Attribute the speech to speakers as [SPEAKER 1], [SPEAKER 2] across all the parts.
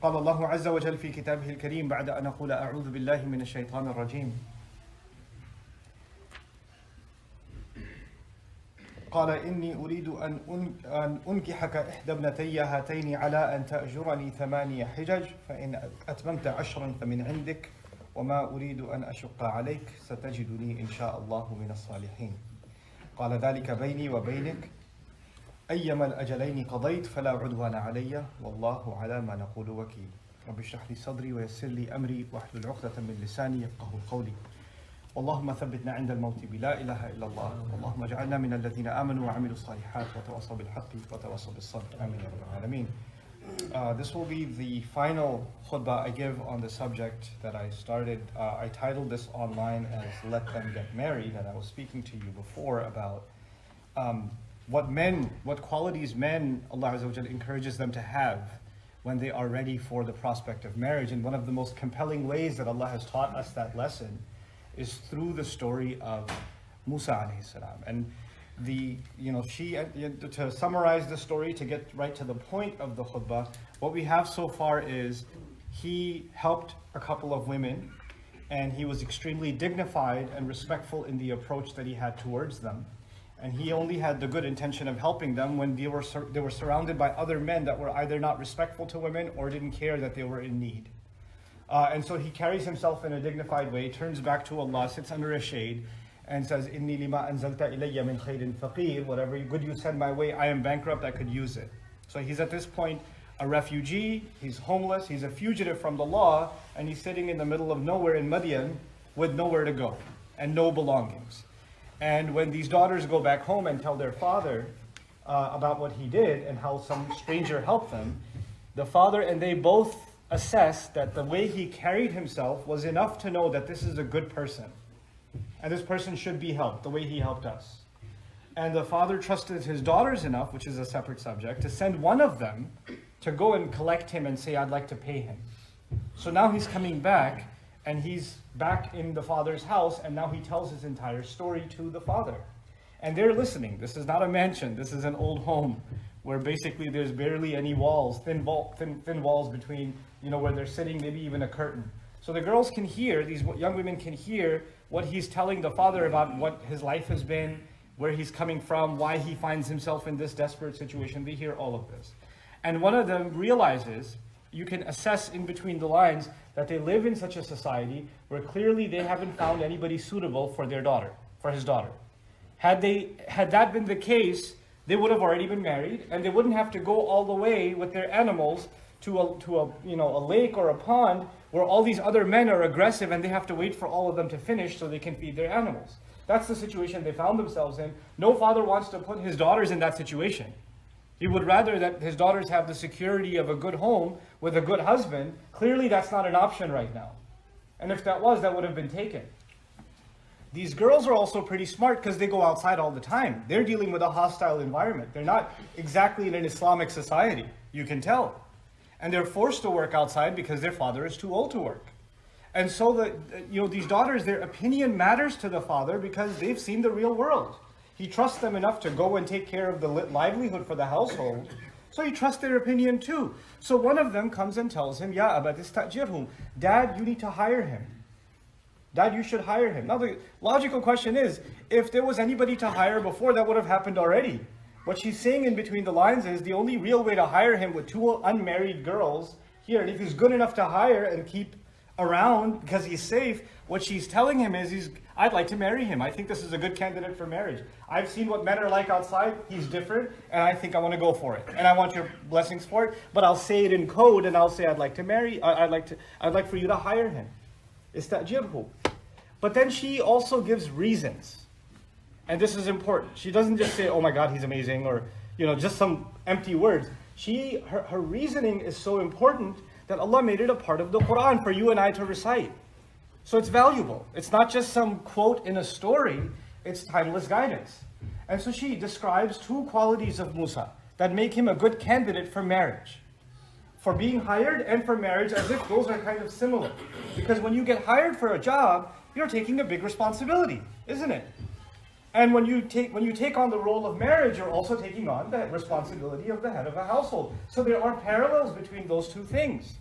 [SPEAKER 1] قال الله عز وجل في كتابه الكريم بعد أن أقول أعوذ بالله من الشيطان الرجيم قال إني أريد أن أنكحك إحدى ابنتي هاتين على أن تأجرني 8 حجج فإن أتممت 10 فمن عندك وما أريد أن أشق عليك ستجدني إن شاء الله من الصالحين قال ذلك بيني وبينك أيما الأجلين قضيت فلا عدوان علي والله على ما نقول وكيل رب اشرح لي صدري ويسر لي أمري واحلل عقدة من لساني يفقهوا قولي اللهم ثبتنا عند الموت بلا إله إلا الله اللهم اجعلنا من الذين آمنوا وعملوا الصالحات وتواصوا بالحق وتواصوا بالصبر آمين يا رب العالمين. This will be the final khutbah I give on the subject that I started. I titled this online as Let Them Get Married, and I was speaking to you before about what qualities men, Allah Azza wa Jalla, encourages them to have when they are ready for the prospect of marriage. And one of the most compelling ways that Allah has taught us that lesson is through the story of Musa alayhi salam. And to summarize the story, to get right to the point of the khutbah, what we have so far is he helped a couple of women, and he was extremely dignified and respectful in the approach that he had towards them. And he only had the good intention of helping them when they were surrounded by other men that were either not respectful to women or didn't care that they were in need. And so he carries himself in a dignified way, turns back to Allah, sits under a shade, and says, Inni lima anzalta ilayya min khairin faqir, whatever good you send my way, I am bankrupt, I could use it. So he's at this point a refugee, he's homeless, he's a fugitive from the law, and he's sitting in the middle of nowhere in Madian with nowhere to go and no belongings. And when these daughters go back home and tell their father about what he did and how some stranger helped them, the father and they both assess that the way he carried himself was enough to know that this is a good person. And this person should be helped the way he helped us. And the father trusted his daughters enough, which is a separate subject, to send one of them to go and collect him and say, I'd like to pay him. So now he's coming back, and he's back in the father's house, and now he tells his entire story to the father. And they're listening. This is not a mansion. This is an old home where basically there's barely any walls, thin walls between, where they're sitting, maybe even a curtain. So the girls can hear, these young women can hear what he's telling the father about what his life has been, where he's coming from, why he finds himself in this desperate situation. They hear all of this. And one of them realizes, you can assess in between the lines, that they live in such a society where clearly they haven't found anybody suitable for their daughter, for his daughter. Had that been the case, they would have already been married, and they wouldn't have to go all the way with their animals to a lake or a pond where all these other men are aggressive and they have to wait for all of them to finish so they can feed their animals. That's the situation they found themselves in. No father wants to put his daughters in that situation. He would rather that his daughters have the security of a good home with a good husband. Clearly that's not an option right now. And if that was, that would have been taken. These girls are also pretty smart because they go outside all the time. They're dealing with a hostile environment. They're not exactly in an Islamic society, you can tell. And they're forced to work outside because their father is too old to work. And so these daughters, their opinion matters to the father because they've seen the real world. He trusts them enough to go and take care of the livelihood for the household. So he trusts their opinion too. So one of them comes and tells him, Ya Aba tistajirhum, Dad, you need to hire him. Dad, you should hire him. Now the logical question is, if there was anybody to hire before, that would have happened already. What she's saying in between the lines is the only real way to hire him with 2 unmarried girls here, and if he's good enough to hire and keep around because he's safe, what she's telling him is, I'd like to marry him. I think this is a good candidate for marriage. I've seen what men are like outside. He's different, and I think I want to go for it. And I want your blessings for it, but I'll say it in code, and I'll say I'd like to marry, I'd like for you to hire him. Istajirhu. But then she also gives reasons. And this is important. She doesn't just say, oh my God, he's amazing, or just some empty words. Her reasoning is so important that Allah made it a part of the Quran for you and I to recite. So it's valuable. It's not just some quote in a story, it's timeless guidance. And so she describes 2 qualities of Musa that make him a good candidate for marriage. For being hired and for marriage, as if those are kind of similar. Because when you get hired for a job, you're taking a big responsibility, isn't it? And when you take on the role of marriage, you're also taking on the responsibility of the head of a household. So there are parallels between those 2 things.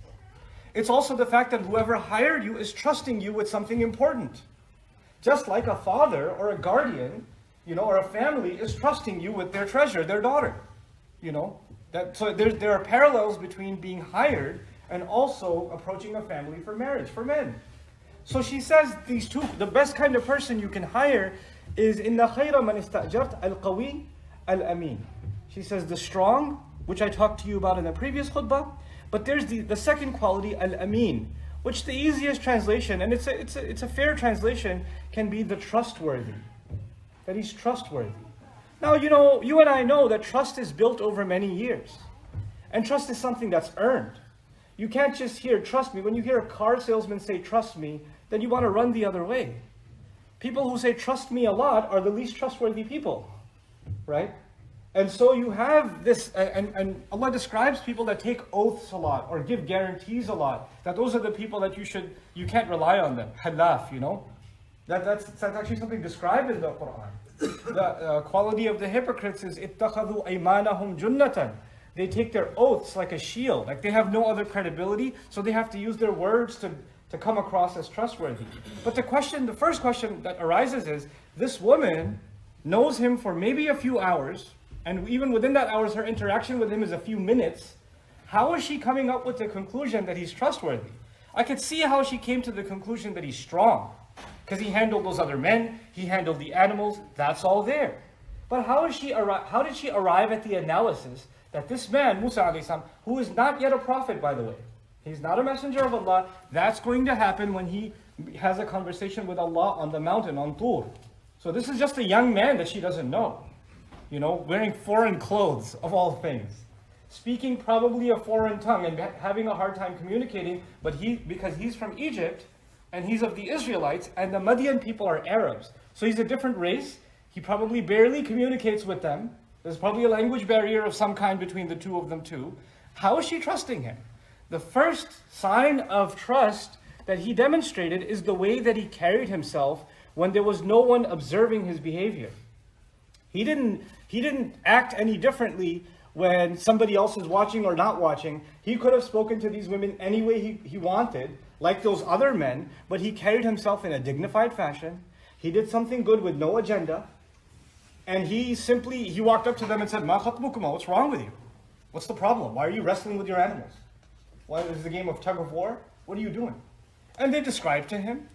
[SPEAKER 1] It's also the fact that whoever hired you is trusting you with something important. Just like a father or a guardian, or a family is trusting you with their treasure, their daughter. So there are parallels between being hired and also approaching a family for marriage, for men. So she says these two, the best kind of person you can hire is inna khayra man istajart al-qawi al-amin. She says the strong, which I talked to you about in the previous khutbah, but there's the second quality, al-amin, which the easiest translation, and it's a fair translation, can be the trustworthy. That he's trustworthy. Now, you and I know that trust is built over many years. And trust is something that's earned. You can't just hear, trust me. When you hear a car salesman say, trust me, then you want to run the other way. People who say, trust me a lot are the least trustworthy people. Right? And so you have this, and Allah describes people that take oaths a lot or give guarantees a lot. That those are the people that you can't rely on them. Halaf, That's actually something described in the Quran. The quality of the hypocrites is ittakhadhu aymanahum junnatan. They take their oaths like a shield. Like they have no other credibility, so they have to use their words to come across as trustworthy. But the first question that arises is, this woman knows him for maybe a few hours, and even within that hours, her interaction with him is a few minutes. How is she coming up with the conclusion that he's trustworthy? I could see how she came to the conclusion that he's strong. Because he handled those other men, he handled the animals, that's all there. But how did she arrive at the analysis that this man, Musa alayhi salam, who is not yet a prophet, by the way, he's not a messenger of Allah, that's going to happen when he has a conversation with Allah on the mountain, on Tur. So this is just a young man that she doesn't know. Wearing foreign clothes, of all things. Speaking probably a foreign tongue and having a hard time communicating, but because he's from Egypt, and he's of the Israelites, and the Madian people are Arabs. So he's a different race. He probably barely communicates with them. There's probably a language barrier of some kind between the two of them too. How is she trusting him? The first sign of trust that he demonstrated is the way that he carried himself when there was no one observing his behavior. He didn't act any differently when somebody else is watching or not watching. He could have spoken to these women any way he wanted, like those other men, but he carried himself in a dignified fashion. He did something good with no agenda. And he walked up to them and said, Ma khatbukuma, what's wrong with you? What's the problem? Why are you wrestling with your animals? Why is the game of tug of war? What are you doing? And they described to him,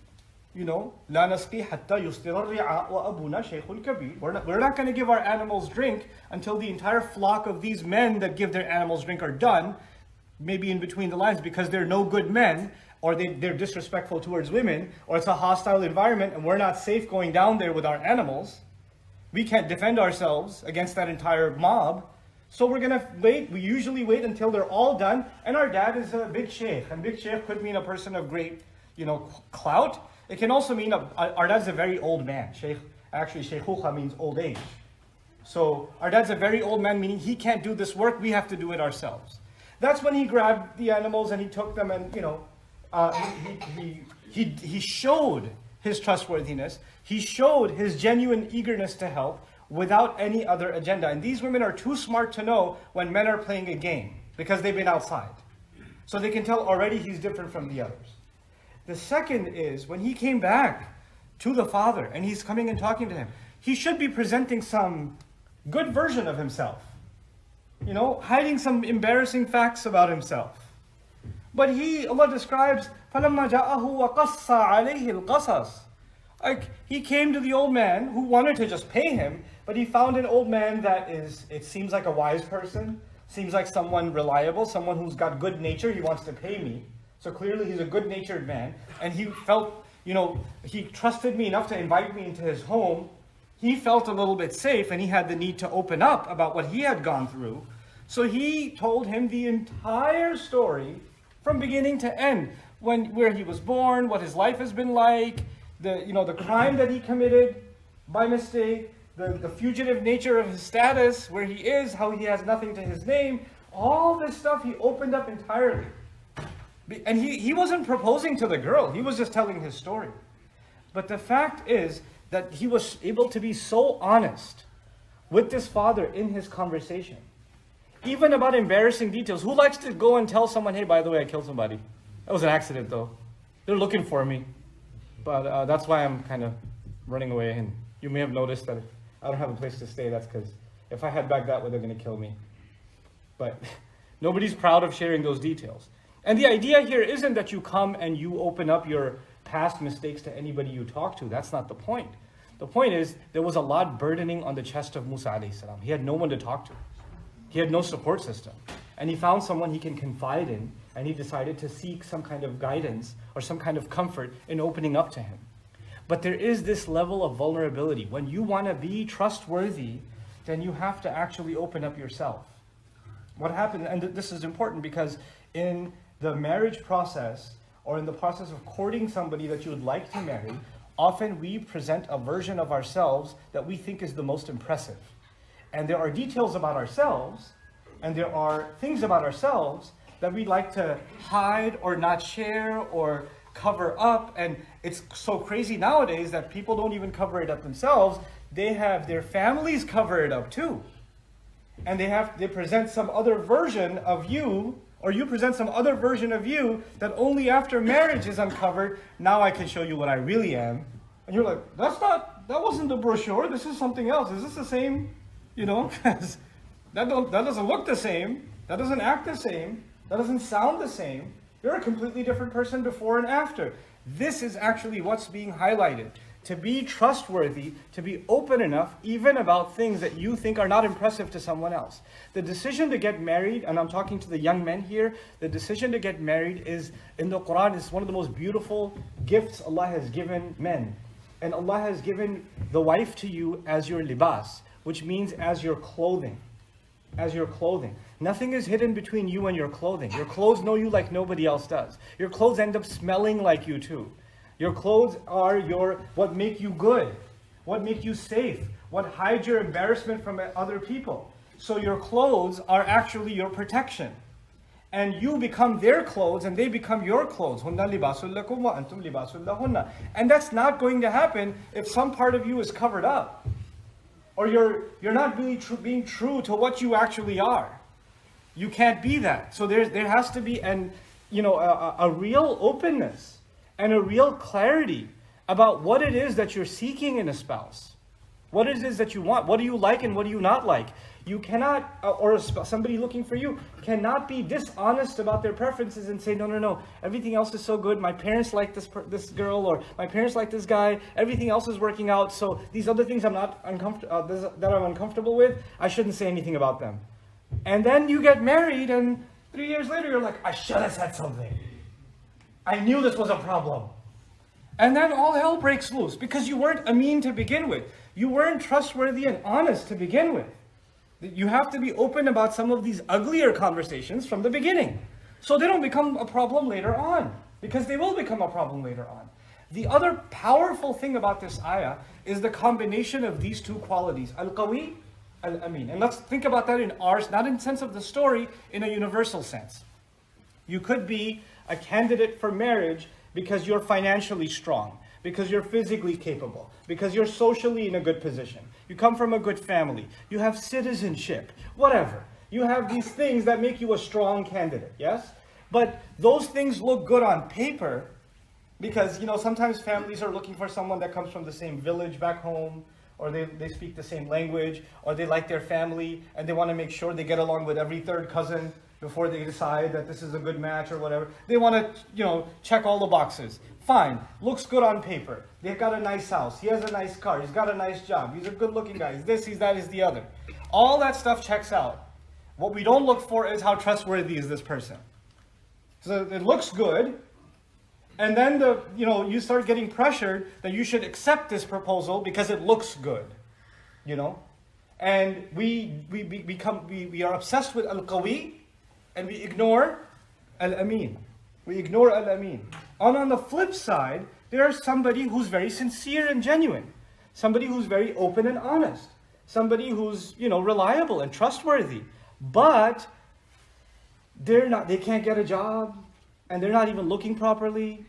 [SPEAKER 1] La nasqi hatta yusdira ar-ri'a wa abuna shaykhul kabir. We're not going to give our animals drink until the entire flock of these men that give their animals drink are done, maybe in between the lines, because they're no good men, or they're disrespectful towards women, or it's a hostile environment and we're not safe going down there with our animals. We can't defend ourselves against that entire mob. So we're going to wait. We usually wait until they're all done. And our dad is a big sheikh. And big sheikh could mean a person of great, clout. It can also mean our dad's a very old man. Actually, sheikhucha means old age. So our dad's a very old man, meaning he can't do this work. We have to do it ourselves. That's when he grabbed the animals and he took them and, he showed his trustworthiness. He showed his genuine eagerness to help without any other agenda. And these women are too smart to know when men are playing a game because they've been outside. So they can tell already he's different from the others. The second is when he came back to the father and he's coming and talking to him, he should be presenting some good version of himself. Hiding some embarrassing facts about himself. But Allah describes, فَلَمَّا جَاءَهُ وَقَصَّ عَلَيْهِ الْقَصَصِ. Like, he came to the old man who wanted to just pay him, but he found an old man that it seems like a wise person, seems like someone reliable, someone who's got good nature, he wants to pay me. So clearly he's a good-natured man, and he felt, he trusted me enough to invite me into his home. He felt a little bit safe, and he had the need to open up about what he had gone through. So he told him the entire story from beginning to end, where he was born, what his life has been like, the crime that he committed by mistake, the fugitive nature of his status, where he is, how he has nothing to his name, all this stuff he opened up entirely. And he wasn't proposing to the girl, he was just telling his story. But the fact is that he was able to be so honest with this father in his conversation. Even about embarrassing details. Who likes to go and tell someone, hey, by the way, I killed somebody? That was an accident though. They're looking for me. But that's why I'm kind of running away. And you may have noticed that I don't have a place to stay. That's because if I head back that way, they're going to kill me. But nobody's proud of sharing those details. And the idea here isn't that you come and you open up your past mistakes to anybody you talk to. That's not the point. The point is there was a lot burdening on the chest of Musa aleyhisselam. He had no one to talk to. He had no support system. And he found someone he can confide in, and he decided to seek some kind of guidance or some kind of comfort in opening up to him. But there is this level of vulnerability. When you want to be trustworthy, then you have to actually open up yourself. What happened, and this is important because in the marriage process or in the process of courting somebody that you would like to marry, often we present a version of ourselves that we think is the most impressive. And there are details about ourselves, and there are things about ourselves that we like to hide or not share or cover up. And it's so crazy nowadays that people don't even cover it up themselves. They have their families cover it up too. And they present some other version of you, or you present some other version of you that only after marriage is uncovered. Now I can show you what I really am. And you're like, that wasn't the brochure. This is something else. Is this the same? You know, because that doesn't look the same. That doesn't act the same. That doesn't sound the same. You're a completely different person before and after. This is actually what's being highlighted. To be trustworthy, to be open enough, even about things that you think are not impressive to someone else. The decision to get married, and I'm talking to the young men here, the decision to get married is, in the Quran, is one of the most beautiful gifts Allah has given men. And Allah has given the wife to you as your libas, which means as your clothing. As your clothing. Nothing is hidden between you and your clothing. Your clothes know you like nobody else does. Your clothes end up smelling like you too. Your clothes are what make you good, what make you safe, what hide your embarrassment from other people. So your clothes are actually your protection. And you become their clothes and they become your clothes. And that's not going to happen if some part of you is covered up. Or you're not really being true to what you actually are. You can't be that. So there has to be a real openness and a real clarity about what it is that you're seeking in a spouse. What it is that you want. What do you like and what do you not like? You cannot, or somebody looking for you, cannot be dishonest about their preferences and say, no, everything else is so good. My parents like this girl, or my parents like this guy. Everything else is working out. So these other things that I'm uncomfortable with, I shouldn't say anything about them. And then you get married, and 3 years later, you're like, I should have said something. I knew this was a problem. And then all hell breaks loose because you weren't ameen to begin with. You weren't trustworthy and honest to begin with. You have to be open about some of these uglier conversations from the beginning, so they don't become a problem later on, because they will become a problem later on. The other powerful thing about this ayah is the combination of these two qualities, al-qawi, al-amin. And let's think about that in ours, not in the sense of the story, in a universal sense. You could be a candidate for marriage because you're financially strong, because you're physically capable, because you're socially in a good position. You come from a good family. You have citizenship, whatever. You have these things that make you a strong candidate, yes? But those things look good on paper because, sometimes families are looking for someone that comes from the same village back home, or they speak the same language, or they like their family, and they want to make sure they get along with every third cousin before they decide that this is a good match or whatever. They want to, check all the boxes. Fine, looks good on paper. They've got a nice house. He has a nice car. He's got a nice job. He's a good-looking guy. He's this, he's that, he's the other. All that stuff checks out. What we don't look for is how trustworthy is this person. So it looks good, and then you start getting pressured that you should accept this proposal because it looks good, And we are obsessed with al-qawi, and we ignore al-amin. We ignore al-amin. And on the flip side, there's somebody who's very sincere and genuine. Somebody who's very open and honest. Somebody who's, reliable and trustworthy. But they can't get a job, and they're not even looking properly,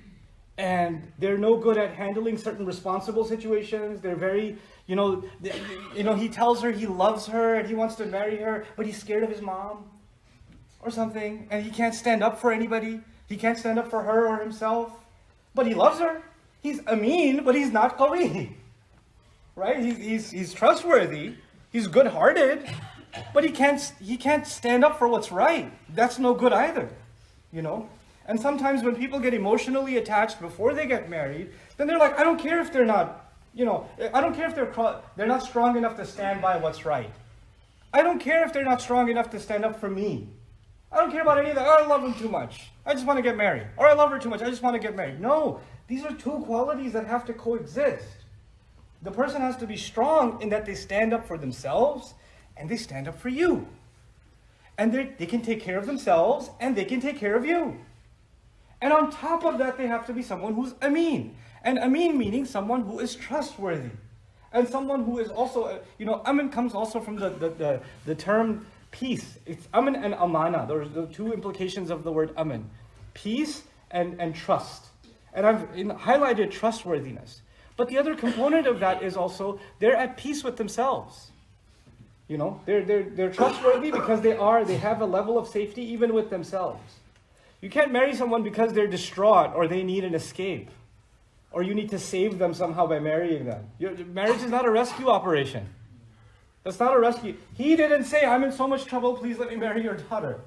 [SPEAKER 1] and they're no good at handling certain responsible situations. They're very, he tells her he loves her and he wants to marry her, but he's scared of his mom or something, and he can't stand up for anybody He can't stand up for her or himself, but he loves her. He's ameen, but he's not qawi. Right? He's trustworthy. He's good-hearted, but he can't stand up for what's right. That's no good either, you know. And sometimes when people get emotionally attached before they get married, then they're like, I don't care if they're not, you know, I don't care if they're not strong enough to stand by what's right. I don't care if they're not strong enough to stand up for me. I don't care about any of that. Oh, I love them too much. I just want to get married. Or I love her too much. I just want to get married. No, these are two qualities that have to coexist. The person has to be strong in that they stand up for themselves and they stand up for you. And they can take care of themselves and they can take care of you. And on top of that, they have to be someone who's ameen. And ameen meaning someone who is trustworthy. And someone who is also, you know, amin comes also from the term peace. It's amin and amana. Those are the two implications of the word amin. Peace and trust. And I've highlighted trustworthiness. But the other component of that is also they're at peace with themselves. You know, they're trustworthy because they have a level of safety even with themselves. You can't marry someone because they're distraught or they need an escape. Or you need to save them somehow by marrying them. Marriage is not a rescue operation. That's not a rescue. He didn't say, I'm in so much trouble, please let me marry your daughter.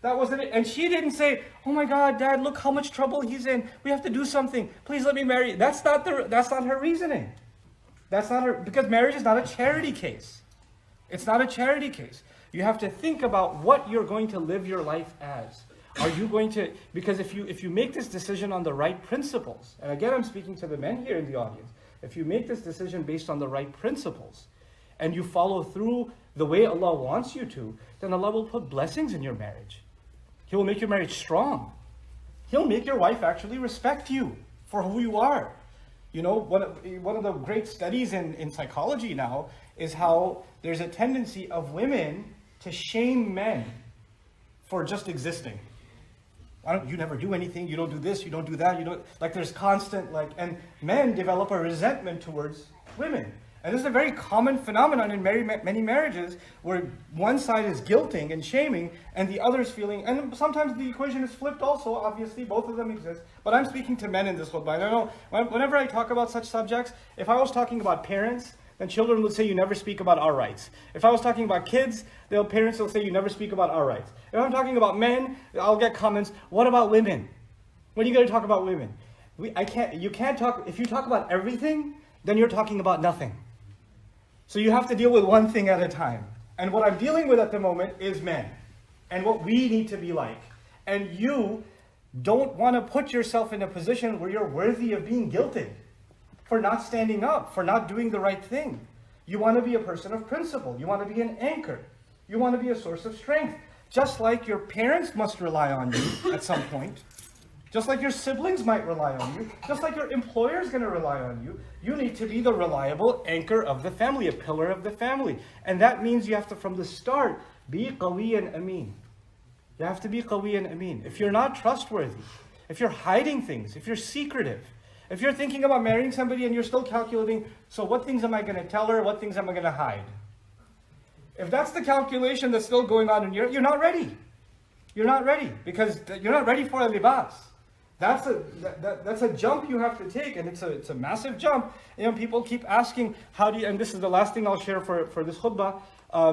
[SPEAKER 1] That wasn't it. And she didn't say, oh my God, Dad, look how much trouble he's in. We have to do something. Please let me marry. That's not her reasoning. That's not her, because marriage is not a charity case. It's not a charity case. You have to think about what you're going to live your life as. Are you going to, because if you make this decision on the right principles, and again I'm speaking to the men here in the audience, if you make this decision based on the right principles, and you follow through the way Allah wants you to, then Allah will put blessings in your marriage. He will make your marriage strong. He'll make your wife actually respect you for who you are. You know, one of the great studies in psychology now is how there's a tendency of women to shame men for just existing. You never do anything, you don't do this, you don't do that, you don't, like there's constant, like, and men develop a resentment towards women. And this is a very common phenomenon in many marriages where one side is guilting and shaming and the other is feeling, and sometimes the equation is flipped also, obviously, both of them exist. But I'm speaking to men in this khutbah. I know whenever I talk about such subjects, if I was talking about parents, then children would say you never speak about our rights. If I was talking about kids, parents will say you never speak about our rights. If I'm talking about men, I'll get comments, what about women? When are you going to talk about women? You can't talk, if you talk about everything, then you're talking about nothing. So you have to deal with one thing at a time. And what I'm dealing with at the moment is men. And what we need to be like. And you don't want to put yourself in a position where you're worthy of being guilted for not standing up, for not doing the right thing. You want to be a person of principle. You want to be an anchor. You want to be a source of strength. Just like your parents must rely on you at some point. Just like your siblings might rely on you. Just like your employer is going to rely on you. You need to be the reliable anchor of the family, a pillar of the family. And that means you have to, from the start, be qawi and ameen. You have to be qawi and ameen. If you're not trustworthy, if you're hiding things, if you're secretive, if you're thinking about marrying somebody and you're still calculating, so what things am I going to tell her? What things am I going to hide? If that's the calculation that's still going on in you're not ready. You're not ready because you're not ready for a libas. That's a jump you have to take, and it's a massive jump. You know, people keep asking, how do you, and this is the last thing I'll share for this khutbah,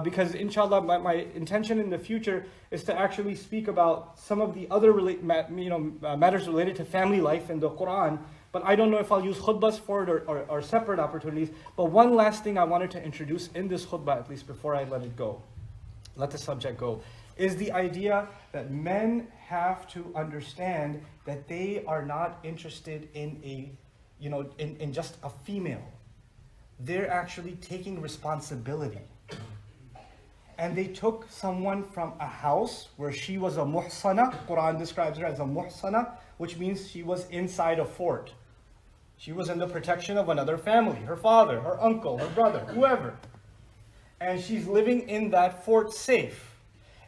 [SPEAKER 1] because inshallah my intention in the future is to actually speak about some of the other matters related to family life in the Quran. But I don't know if I'll use khutbahs for it or separate opportunities. But one last thing I wanted to introduce in this khutbah, at least before I let the subject go, is the idea that men have to understand that they are not interested in in just a female. They're actually taking responsibility. And they took someone from a house where she was a muhsana. Quran describes her as a muhsana, which means she was inside a fort. She was in the protection of another family, her father, her uncle, her brother, whoever. And she's living in that fort safe.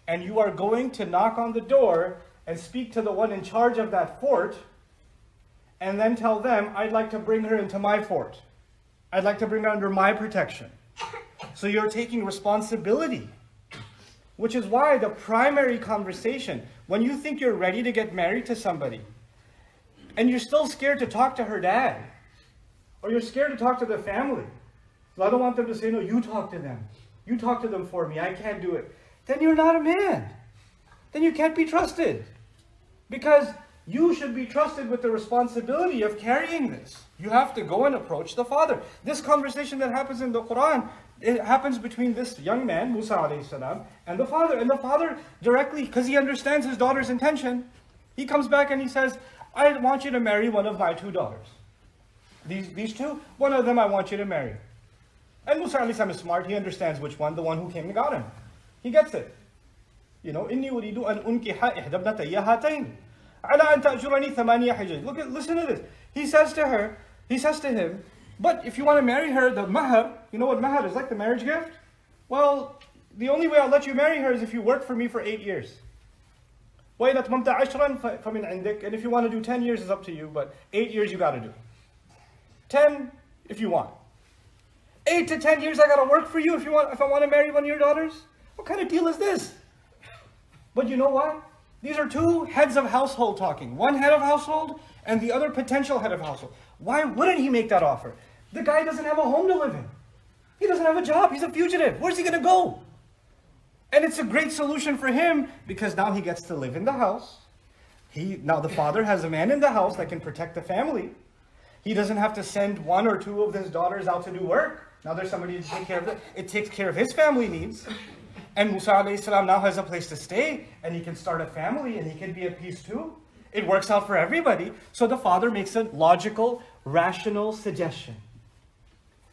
[SPEAKER 1] And you are going to knock on the door and speak to the one in charge of that fort, and then tell them, I'd like to bring her into my fort. I'd like to bring her under my protection. So you're taking responsibility, which is why the primary conversation, When you think you're ready to get married to somebody, and you're still scared to talk to her dad, or you're scared to talk to the family, so I don't want them to say, no, you talk to them. You talk to them for me. I can't do it. Then you're not a man. Then you can't be trusted. Because you should be trusted with the responsibility of carrying this. You have to go and approach the father. This conversation that happens in the Quran, it happens between this young man, Musa alayhi salam, and the father. And the father directly, because he understands his daughter's intention, he comes back and he says, I want you to marry one of my 2 daughters. These two, one of them I want you to marry. And Musa alayhi salam is smart. He understands which one, the one who came and got him. He gets it. You know, إِنِّي أُرِيدُ أَنْ أُنْكِحَ إِحْدَى ابْنَتَيَّ هَاتَيْنِ عَلَىٰ أَنْ تَأْجُرَنِي ثَمَانِيَ حِجَجٍ. Listen to this. He says to him, but if you want to marry her, the mahar, you know what mahar is, like the marriage gift? Well, the only way I'll let you marry her is if you work for me for 8 years. وَإِنْ أَتْمَمْتَ عَشْرًا فَمِنْ عِنْدِكَ. And if you want to do 10 years, it's up to you, but 8 years you got to do. 10 if you want. 8 to 10 years I got to work for you if I want to marry one of your daughters? What kind of deal is this? But you know what? These are two heads of household talking. One head of household and the other potential head of household. Why wouldn't he make that offer? The guy doesn't have a home to live in. He doesn't have a job. He's a fugitive. Where's he going to go? And it's a great solution for him because now he gets to live in the house. Now the father has a man in the house that can protect the family. He doesn't have to send 1 or 2 of his daughters out to do work. Now there's somebody to take care of it. It takes care of his family needs. And Musa alayhi salam now has a place to stay, and he can start a family, and he can be at peace too. It works out for everybody. So the father makes a logical, rational suggestion.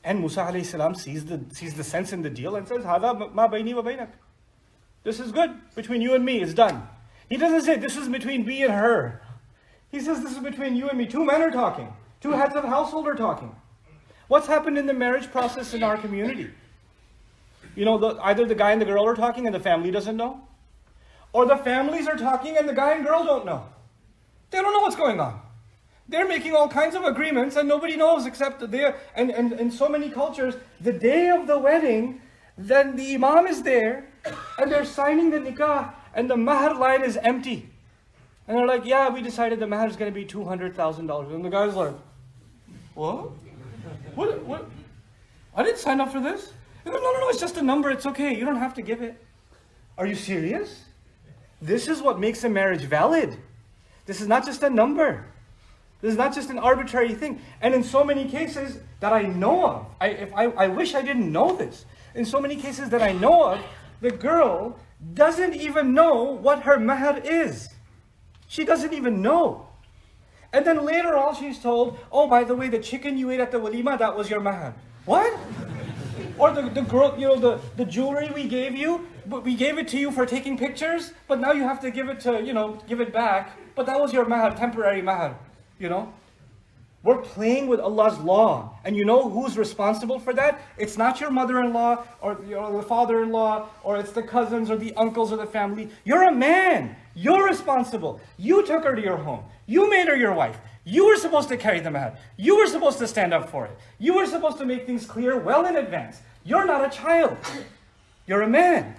[SPEAKER 1] And Musa alayhi salam sees the sense in the deal and says, "Hada ma bayni wa baynak." This is good. Between you and me, it's done. He doesn't say, this is between me and her. He says, this is between you and me. 2 men are talking. 2 heads of household are talking. What's happened in the marriage process in our community? You know, either the guy and the girl are talking and the family doesn't know, or the families are talking and the guy and girl don't know. They don't know what's going on. They're making all kinds of agreements and nobody knows except that they're, and in so many cultures, the day of the wedding, then the imam is there and they're signing the nikah and the mahar line is empty. And they're like, yeah, we decided the mahar is going to be $200,000. And the guy's like, what? What? I didn't sign up for this. No, it's just a number. It's okay. You don't have to give it. Are you serious? This is what makes a marriage valid. This is not just a number. This is not just an arbitrary thing. And in so many cases that I know of, I wish I didn't know this. In so many cases that I know of, the girl doesn't even know what her mahar is. She doesn't even know. And then later on she's told, oh, by the way, the chicken you ate at the walima, that was your mahar. What? Or the girl, you know, the jewelry we gave you, but we gave it to you for taking pictures, but now you have to give it to, you know, give it back. But that was your mahar, temporary mahar, you know. We're playing with Allah's law. And you know who's responsible for that? It's not your mother-in-law or the father-in-law or it's the cousins or the uncles or the family. You're a man. You're responsible. You took her to your home. You made her your wife. You were supposed to carry the mahar. You were supposed to stand up for it. You were supposed to make things clear well in advance. You're not a child. You're a man.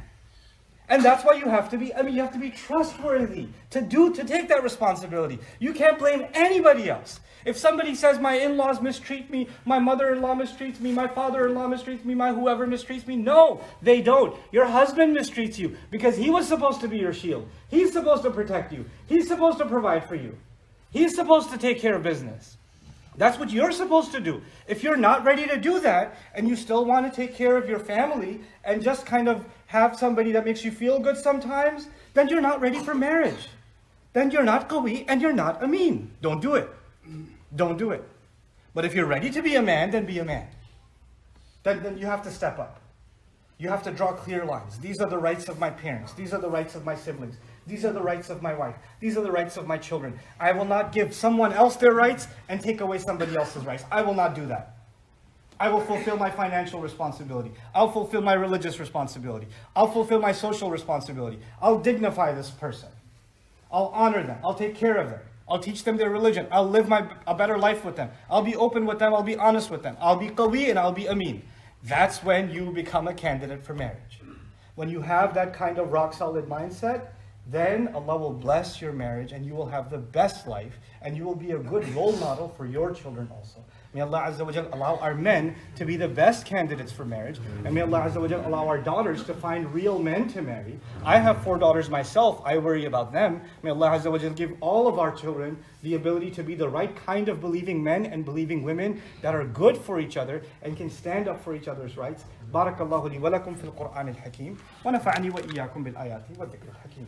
[SPEAKER 1] And that's why you have to be trustworthy to take that responsibility. You can't blame anybody else. If somebody says my in-laws mistreat me, my mother-in-law mistreats me, my father-in-law mistreats me, my whoever mistreats me, no, they don't. Your husband mistreats you because he was supposed to be your shield. He's supposed to protect you. He's supposed to provide for you. He's supposed to take care of business. That's what you're supposed to do. If you're not ready to do that, and you still want to take care of your family, and just kind of have somebody that makes you feel good sometimes, then you're not ready for marriage. Then you're not qawi, and you're not amin. Don't do it. Don't do it. But if you're ready to be a man, then be a man. Then you have to step up. You have to draw clear lines. These are the rights of my parents. These are the rights of my siblings. These are the rights of my wife. These are the rights of my children. I will not give someone else their rights and take away somebody else's rights. I will not do that. I will fulfill my financial responsibility. I'll fulfill my religious responsibility. I'll fulfill my social responsibility. I'll dignify this person. I'll honor them. I'll take care of them. I'll teach them their religion. I'll live a better life with them. I'll be open with them. I'll be honest with them. I'll be qawi and I'll be amin. That's when you become a candidate for marriage. When you have that kind of rock-solid mindset, then Allah will bless your marriage and you will have the best life and you will be a good role model for your children also. May Allah Azza wa Jal allow our men to be the best candidates for marriage, and may Allah Azza wa Jal allow our daughters to find real men to marry. I have 4 daughters myself. I worry about them. May Allah Azza wa Jal give all of our children the ability to be the right kind of believing men and believing women that are good for each other and can stand up for each other's rights. Barakallahu li wa lakum fil Qur'an al-Hakim wa nafa'ani wa iyyakum bil ayati wa dhikr al-Hakim.